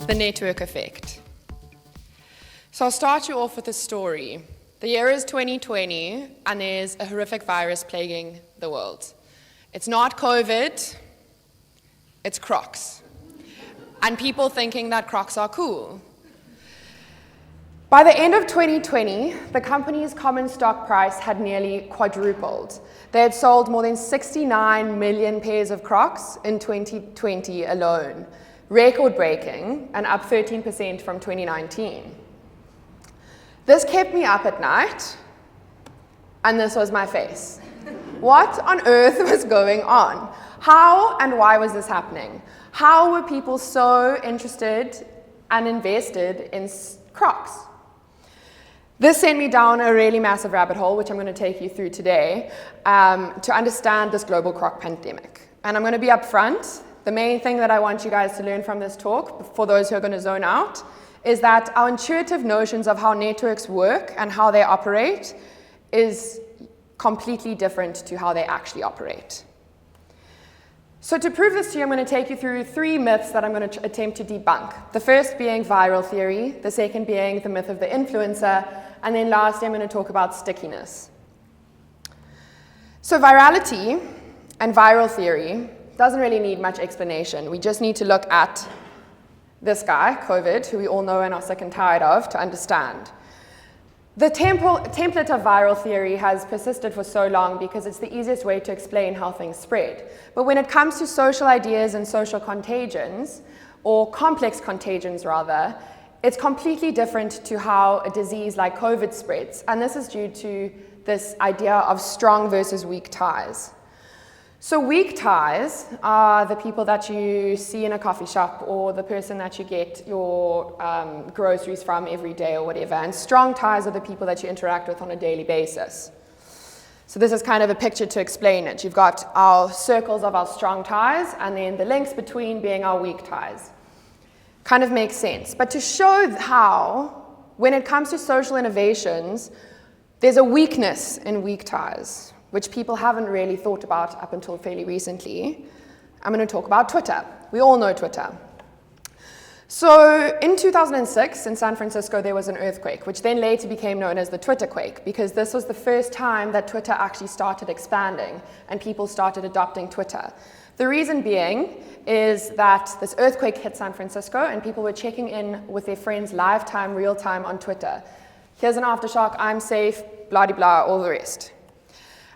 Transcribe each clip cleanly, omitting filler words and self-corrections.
the network effect. So I'll start you off with a story. The year is 2020, and there's a horrific virus plaguing the world. It's not COVID, it's Crocs. And people thinking that Crocs are cool. By the end of 2020, the company's common stock price had nearly quadrupled. They had sold more than 69 million pairs of Crocs in 2020 alone, record-breaking and up 13% from 2019. This kept me up at night, and this was my face. What on earth was going on? How and why was this happening? How were people so interested and invested in Crocs? This sent me down a really massive rabbit hole, which I'm going to take you through today, to understand this global Croc pandemic. And I'm going to be upfront. The main thing that I want you guys to learn from this talk, for those who are going to zone out, is that our intuitive notions of how networks work and how they operate is completely different to how they actually operate. So to prove this to you, I'm going to take you through 3 myths that I'm going to attempt to debunk. The first being viral theory, the second being the myth of the influencer, and then lastly I'm going to talk about stickiness. So virality and viral theory doesn't really need much explanation. We just need to look at this guy, COVID, who we all know and are sick and tired of, to understand. The template of viral theory has persisted for so long because it's the easiest way to explain how things spread. But when it comes to social ideas and social contagions, or complex contagions rather, it's completely different to how a disease like COVID spreads. And this is due to this idea of strong versus weak ties. So weak ties are the people that you see in a coffee shop or the person that you get your groceries from every day or whatever. And strong ties are the people that you interact with on a daily basis. So this is kind of a picture to explain it. You've got our circles of our strong ties and then the links between being our weak ties. Kind of makes sense. But to show how, when it comes to social innovations, there's a weakness in weak ties, which people haven't really thought about up until fairly recently. I'm going to talk about Twitter. We all know Twitter. So in 2006 in San Francisco, there was an earthquake, which then later became known as the Twitterquake, because this was the first time that Twitter actually started expanding and people started adopting Twitter. The reason being is that this earthquake hit San Francisco and people were checking in with their friends live time, real time on Twitter. Here's an aftershock, I'm safe, blah-de-blah, all the rest.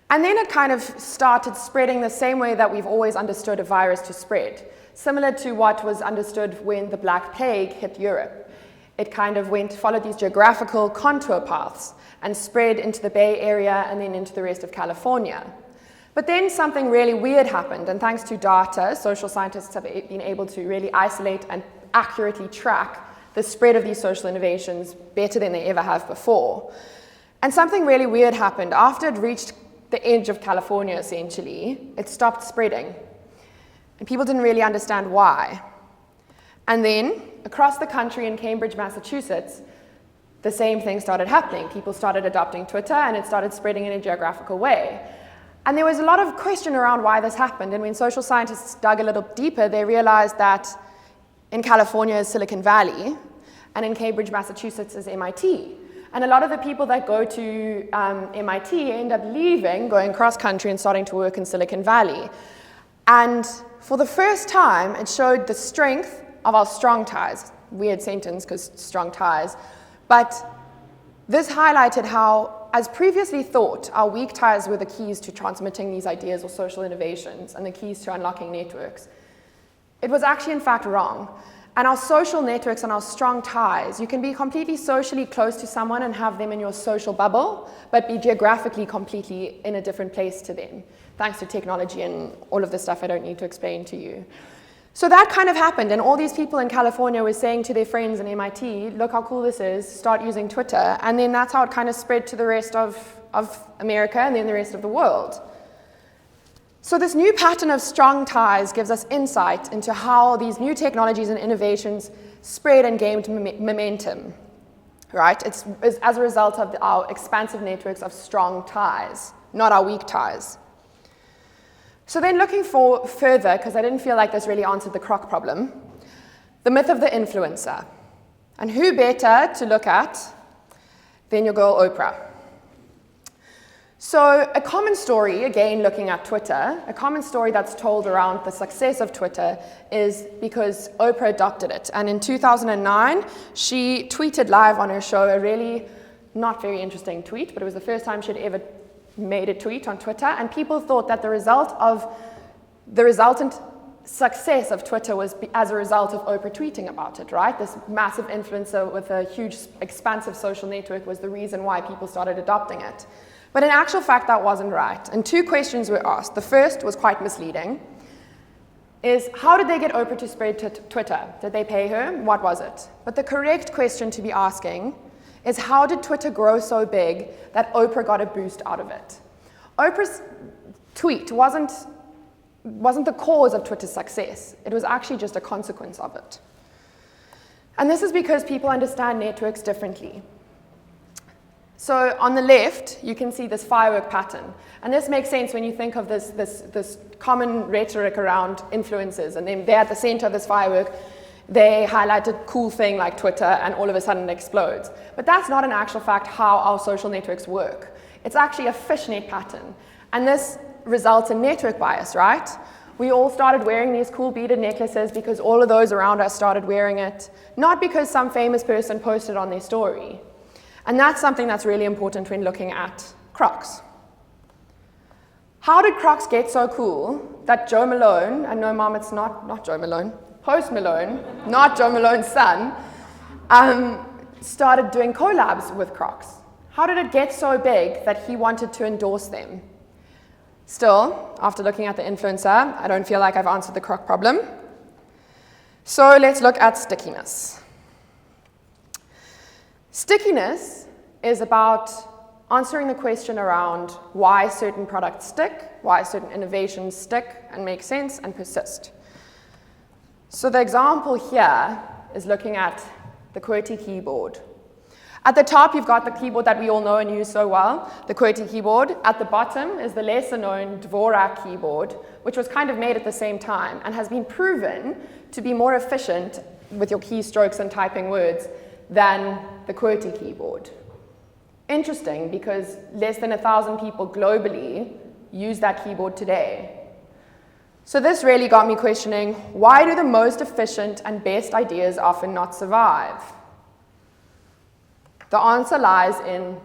And then it kind of started spreading the same way that we've always understood a virus to spread, similar to what was understood when the Black Plague hit Europe. It kind of followed these geographical contour paths and spread into the Bay Area and then into the rest of California. But then something really weird happened, and thanks to data, social scientists have been able to really isolate and accurately track the spread of these social innovations better than they ever have before. And something really weird happened. After it reached the edge of California, essentially, it stopped spreading. And people didn't really understand why. And then, across the country in Cambridge, Massachusetts, the same thing started happening. People started adopting Twitter, and it started spreading in a geographical way. And there was a lot of question around why this happened. And when social scientists dug a little deeper, they realized that in California is Silicon Valley, and in Cambridge, Massachusetts is MIT. And a lot of the people that go to MIT end up leaving, going cross-country and starting to work in Silicon Valley. And for the first time, it showed the strength of our strong ties. Weird sentence, because strong ties. But this highlighted how, as previously thought, our weak ties were the keys to transmitting these ideas or social innovations and the keys to unlocking networks. It was actually, in fact, wrong. And our social networks and our strong ties, you can be completely socially close to someone and have them in your social bubble, but be geographically completely in a different place to them, thanks to technology and all of the stuff I don't need to explain to you. So that kind of happened, and all these people in California were saying to their friends in MIT, look how cool this is, start using Twitter, and then that's how it kind of spread to the rest of America and then the rest of the world. So this new pattern of strong ties gives us insight into how these new technologies and innovations spread and gained momentum, right? It's as a result of our expansive networks of strong ties, not our weak ties. So then looking further, because I didn't feel like this really answered the Croc problem, The myth of the influencer. And who better to look at than your girl Oprah? So a common story, again looking at Twitter, a common story that's told around the success of Twitter is because Oprah adopted it. And in 2009, she tweeted live on her show a really not very interesting tweet, but it was the first time she'd ever made a tweet on Twitter, and people thought that the resultant success of Twitter was as a result of Oprah tweeting about it, right? This massive influencer with a huge, expansive social network was the reason why people started adopting it. But in actual fact, that wasn't right. And two questions were asked. The first was quite misleading, is how did they get Oprah to spread to Twitter? Did they pay her? What was it? But the correct question to be asking is how did Twitter grow so big that Oprah got a boost out of it? Oprah's tweet wasn't the cause of Twitter's success. It was actually just a consequence of it. And this is because people understand networks differently. So on the left, you can see this firework pattern. And this makes sense when you think of this common rhetoric around influencers. And then they're at the center of this firework. They highlight a cool thing like Twitter, and all of a sudden it explodes. But that's not in actual fact how our social networks work. It's actually a fishnet pattern. And this results in network bias, right? We all started wearing these cool beaded necklaces because all of those around us started wearing it, not because some famous person posted on their story. And that's something that's really important when looking at Crocs. How did Crocs get so cool that Joe Malone, and no mom, it's not Joe Malone, Post Malone, not Joe Malone's son, started doing collabs with Crocs? How did it get so big that he wanted to endorse them? Still, after looking at the influencer, I don't feel like I've answered the Croc problem. So let's look at stickiness. Stickiness is about answering the question around why certain products stick, why certain innovations stick and make sense and persist. So the example here is looking at the QWERTY keyboard. At the top, you've got the keyboard that we all know and use so well, the QWERTY keyboard. At the bottom is the lesser-known Dvorak keyboard, which was kind of made at the same time and has been proven to be more efficient with your keystrokes and typing words than the QWERTY keyboard. Interesting, because less than 1,000 people globally use that keyboard today. So this really got me questioning, why do the most efficient and best ideas often not survive? The answer lies in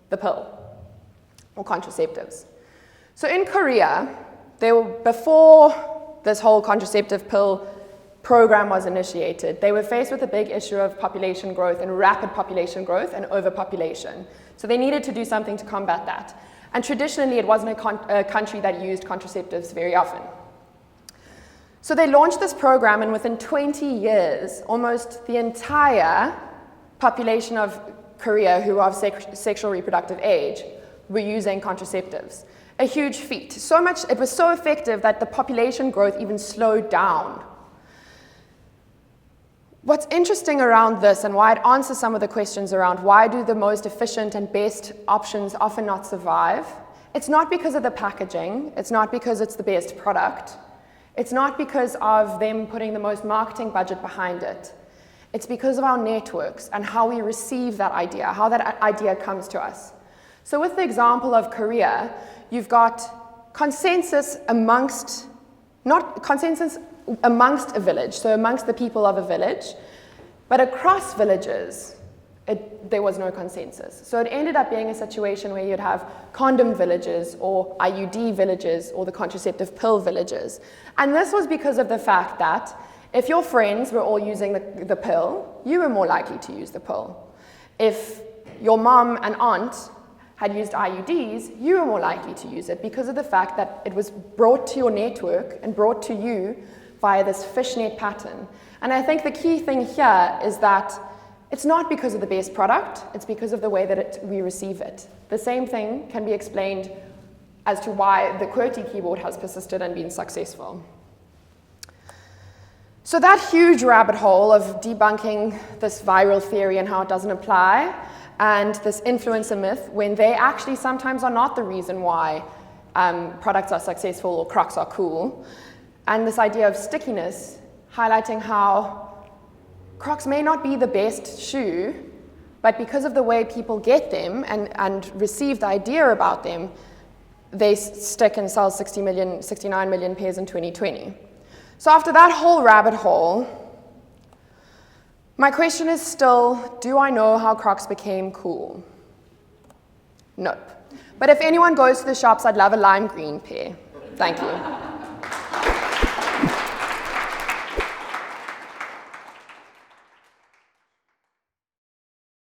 the pill, or contraceptives. So in Korea, before this whole contraceptive pill program was initiated, they were faced with a big issue of population growth and rapid population growth and overpopulation. So they needed to do something to combat that. And traditionally, it wasn't a country that used contraceptives very often. So they launched this program, and within 20 years, almost the entire population of Korea who are of sexual reproductive age were using contraceptives. A huge feat. So much, it was so effective that the population growth even slowed down. What's interesting around this, and why it answers some of the questions around why do the most efficient and best options often not survive, it's not because of the packaging, it's not because it's the best product, it's not because of them putting the most marketing budget behind it. It's because of our networks and how we receive that idea, how that idea comes to us. So with the example of Korea, you've got consensus amongst, not consensus amongst a village, so amongst the people of a village, but across villages, there was no consensus. So it ended up being a situation where you'd have condom villages or IUD villages or the contraceptive pill villages. And this was because of the fact that if your friends were all using the pill, you were more likely to use the pill. If your mom and aunt had used IUDs, you were more likely to use it because of the fact that it was brought to your network and brought to you via this fishnet pattern. And I think the key thing here is that it's not because of the best product, it's because of the way that we receive it. The same thing can be explained as to why the QWERTY keyboard has persisted and been successful. So that huge rabbit hole of debunking this viral theory and how it doesn't apply, and this influencer myth, when they actually sometimes are not the reason why products are successful or Crocs are cool, and this idea of stickiness, highlighting how Crocs may not be the best shoe, but because of the way people get them and receive the idea about them, they stick and sell 69 million pairs in 2020. So after that whole rabbit hole, my question is still, do I know how Crocs became cool? Nope. But if anyone goes to the shops, I'd love a lime green pair. Thank you.